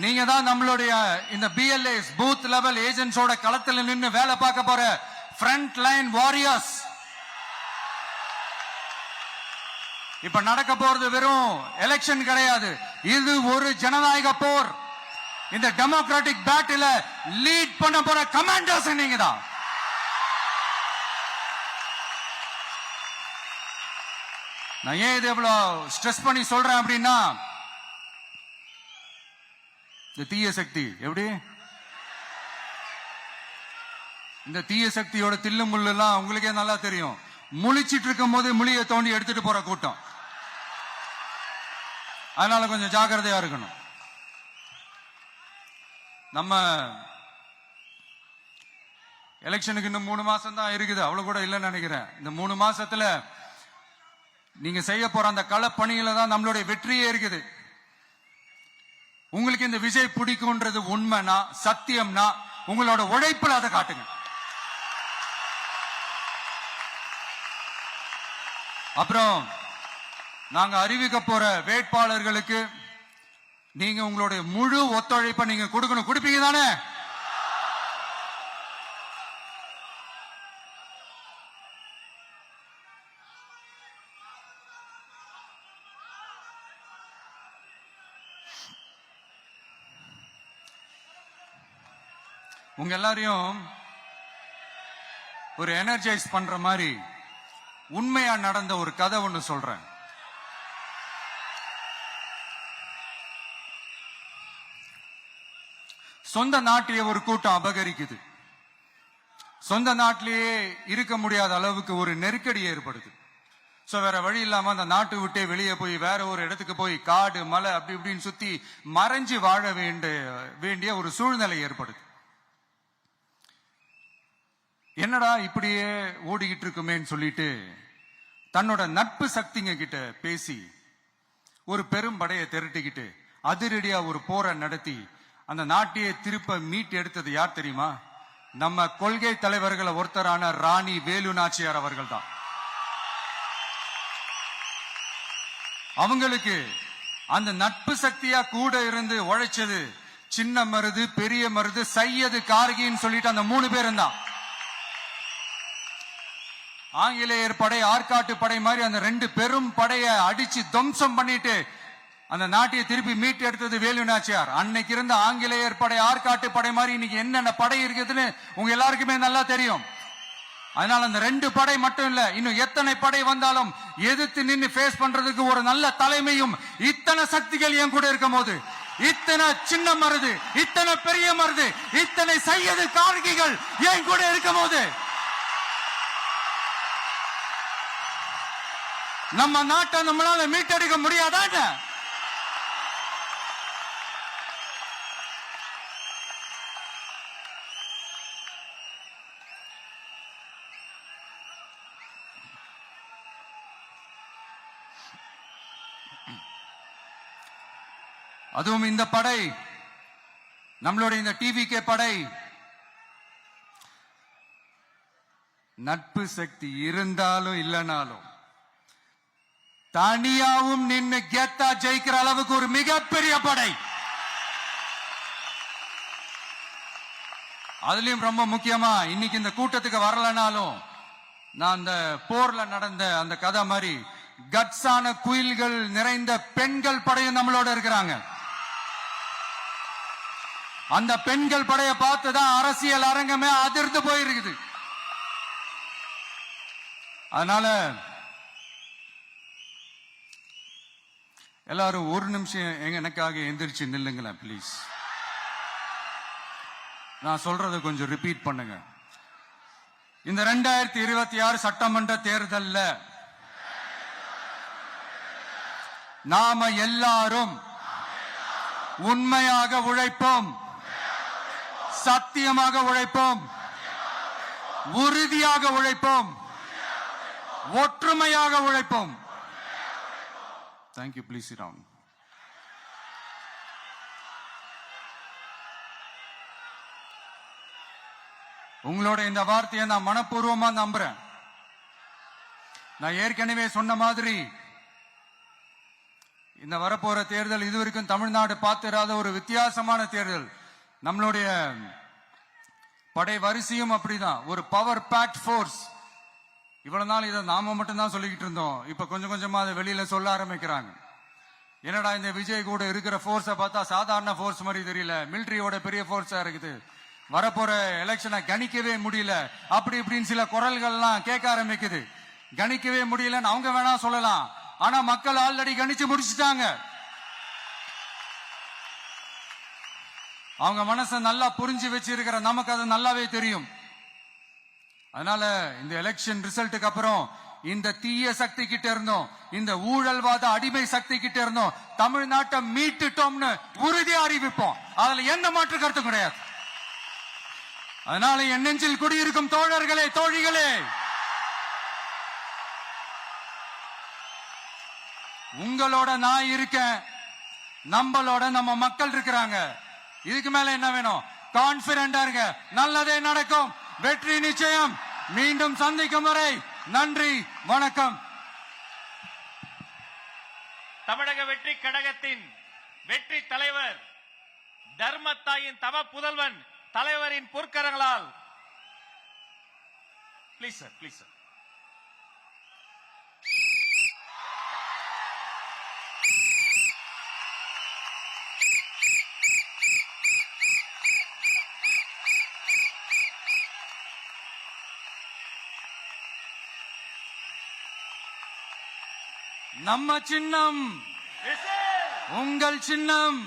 நீங்க தான் நம்மளுடைய இந்த பிஎல்ஏஸ் பூத் லெவல் ஏஜென்ட்ஸோட களத்தில் நின்று வேலை பார்க்க போற ஃப்ரண்ட் லைன் வாரியர்ஸ். இப்ப நடக்க போறது வெறும் எலெக்ஷன் கிடையாது, இது ஒரு ஜனநாயக போர். இந்த டெமோக்ராட்டிக் பேட்டில லீட் பண்ண போற கமாண்டர்ஸ் நீங்க தான். நான் ஏன் இது எவ்வளவு ஸ்ட்ரெஸ் பண்ணி சொல்றேன் அப்படின்னா, இந்த தீய சக்தி எப்படி இந்த தீய சக்தியோட தில்லு முள்ளு எல்லாம் உங்களுக்கே நல்லா தெரியும். முழிச்சிட்டு இருக்கும் போது முழிய தோண்டி எடுத்துட்டு போற கூட்டம். அதனால கொஞ்சம் ஜாக்கிரதையா இருக்கணும். நம்ம எலெக்ஷனுக்கு இன்னும் 3 மாசம் தான் இருக்குது, அவ்வளவு கூட இல்லைன்னு நினைக்கிறேன். இந்த 3 மாசத்துல நீங்க செய்ய போற அந்த களப்பணியில தான் நம்மளுடைய வெற்றியே இருக்குது. உங்களுக்கு இந்த விஜய் பிடிக்கும்ன்றது உண்மைனா, சத்தியம்னா, உங்களோட உழைப்புல அதை காட்டுங்க. அப்புறம் நாங்க அறிவிக்க போற வேட்பாளர்களுக்கு நீங்க உங்களுடைய முழு ஒத்துழைப்பை நீங்க கொடுக்கணும். கொடுப்பீங்க தானே? உங்க எல்லாரையும் ஒரு எனர்ஜைஸ் பண்ற மாதிரி உண்மையா நடந்த ஒரு கதை ஒண்ணு சொல்றேன். சொந்த நாட்டையே ஒரு கூட்டம் அபகரிக்குது. சொந்த நாட்டிலேயே இருக்க முடியாத அளவுக்கு ஒரு நெருக்கடி ஏற்படுது. சோ வேற வழி இல்லாம அந்த நாட்டை விட்டே வெளியே போய் வேற ஒரு இடத்துக்கு போய் காடு மலை அப்படி இப்படின்னு சுத்தி மறைஞ்சு வாழ வேண்டிய ஒரு சூழ்நிலை ஏற்படுது. என்னடா இப்படியே ஓடிக்கிட்டு இருக்குமேன்னு சொல்லிட்டு தன்னோட நட்பு சக்திங்க கிட்ட பேசி ஒரு பெரும் படையை திரட்டிக்கிட்டு அதிரடியா ஒரு போரை நடத்தி அந்த நாட்டையே திருப்ப மீட் எடுத்தது யார் தெரியுமா? நம்ம கொள்கை தலைவர்களை ஒருத்தரான ராணி வேலு நாச்சியார் அவர்கள் தான். அவங்களுக்கு அந்த நட்பு சக்தியா கூட இருந்து உழைச்சது சின்ன மருது, பெரிய மருது, சையது, கார்கின்னு சொல்லிட்டு அந்த 3 பேரும் தான். ஆங்கிலேயர் படை, ஆற்காட்டு படை மாதிரி அந்த 2 பெரும் படையை அடிச்சு துவம்சம் பண்ணிட்டு அந்த நாட்டையை திருப்பி மீட்டு எடுத்தது வேலு நாச்சியார். அன்னைக்கு இருந்த ஆங்கிலேயர் படை, ஆற்காட்டு படை மாதிரி இன்னைக்கு என்னென்ன படை இருக்குதுன்னு உங்க எல்லாருக்குமே நல்லா தெரியும். அதனால அந்த 2 படை மட்டும் இல்ல, இன்னும் எத்தனை படை வந்தாலும் எதிர்த்து நின்று ஃபேஸ் பண்றதுக்கு ஒரு நல்ல தலைமையும் இத்தனை சக்திகள் என் கூட இருக்கும் போது, இத்தனை சின்ன மருது, இத்தனை பெரிய மருது, இத்தனை சையது, கார்கிகள் என் கூட இருக்கும் போது நம்ம நாட்டை நம்மளால மீட்டெடுக்க முடியாதா? அதுவும் இந்த படை, நம்மளுடைய இந்த டிவிகே படை, நட்பு சக்தி இருந்தாலும் இல்லைனாலும் தனியாவும் நின்று கெத்தா ஜெயிக்கிற அளவுக்கு ஒரு மிகப்பெரிய படை. அதுலயும் ரொம்ப முக்கியமா இன்னைக்கு இந்த கூட்டத்துக்கு வரலனாலும் நான் அந்த போர்ல நடந்த அந்த கதை மாதிரி கட்ஸான குயில்கள் நிறைந்த பெண்கள் படையும் நம்மளோட இருக்கிறாங்க. அந்த பெண்கள் படையை பார்த்துதான் அரசியல் அரங்கமே அதிர்ந்து போயிருக்குது. அதனால எல்லாரும் ஒரு நிமிஷம் எனக்காக எந்திரிச்சு நில்லுங்களேன் பிளீஸ். நான் சொல்றதை கொஞ்சம் ரிப்பீட் பண்ணுங்க. இந்த 2026 சட்டமன்ற தேர்தல்ல நாம எல்லாரும் உண்மையாக உழைப்போம், சத்தியமாக உழைப்போம், உறுதியாக உழைப்போம், ஒற்றுமையாக உழைப்போம். Thank you. Please sit down. உங்களோட இந்த வார்த்தையை நான் மனப்பூர்வமா நம்புறேன். நான் ஏற்கனவே சொன்ன மாதிரி இந்த வரப்போற தேர்தல் இதுவரைக்கும் தமிழ்நாடு பார்த்திராத ஒரு வித்தியாசமான தேர்தல். நம்மளுடைய படை வரிசையும் அப்படிதான், ஒரு பவர் பேக்ட் ஃபோர்ஸ். இவ்வளவு நாள் இதை நாம மட்டும்தான் சொல்லிக்கிட்டு இருந்தோம். இப்ப கொஞ்சம் கொஞ்சமா அதை வெளியில சொல்ல ஆரம்பிக்கிறாங்க. என்னடா இந்த விஜய் கூட இருக்கிற போர்ஸை பார்த்தா சாதாரண போர்ஸ் மாதிரி தெரியல, மிலிட்டரியோட பெரிய போர்ஸா இருக்குது, வரப்போற எலெக்ஷனை கணிக்கவே முடியல, அப்படி இப்படின்னு சில குரல்கள்லாம் கேட்க ஆரம்பிக்குது. கணிக்கவே முடியலன்னு அவங்க வேணா சொல்லலாம், ஆனா மக்கள் ஆல்ரெடி கணிச்சு முடிச்சுட்டாங்க. அவங்க மனசை நல்லா புரிஞ்சு வச்சிருக்கிற நமக்கு அது நல்லாவே தெரியும். அதனால இந்த எலெக்ஷன் ரிசல்ட்டுக்கு அப்புறம் இந்த தீய சக்தி கிட்ட இருந்தோம், இந்த ஊழல்வாத அடிமை சக்தி கிட்ட இருந்தோம் தமிழ்நாட்டை மீட்டுட்டோம்னு உறுதியா அறிவிப்போம். அதுல எந்த மாற்று கருத்து கிடையாது. அதனால என் நெஞ்சில் குடியிருக்கும் தோழர்களே, தோழிகளே, உங்களோட நான் இருக்கேன், நம்மளோட நம்ம மக்கள் இருக்கிறாங்க. இதுக்கு மேல என்ன வேணும்? கான்பிடண்டா இருங்க, நல்லதே நடக்கும், வெற்றி நிச்சயம். மீண்டும் சந்திக்கும் வரை நன்றி, வணக்கம். தமிழக வெற்றி கழகத்தின் வெற்றி தலைவர், தர்மத்தாயின் தவ புதல்வன், தலைவரின் பொற்கரங்களால் ப்ளீஸ் சார், ப்ளீஸ் சார். நம்ம சின்னம் உங்கள் சின்னம்,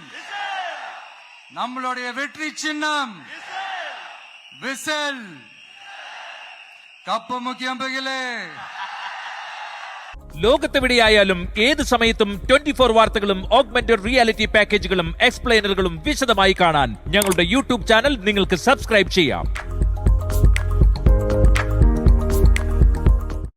நம்மளுடைய வெற்றி சின்னம் விசில். കപ്പ് മുഖ്യം പകിലേ. ലോകത്തെവിടെയായാലും ഏത് സമയത്തും 24 വാർത്തകളും ഓഗ്മെന്റഡ് റിയാലിറ്റി പാക്കേജുകളും എക്സ്പ്ലെയിനറുകളും വിശദമായി കാണാൻ ഞങ്ങളുടെ യൂട്യൂബ് ചാനൽ നിങ്ങൾക്ക് സബ്സ്ക്രൈബ് ചെയ്യാം.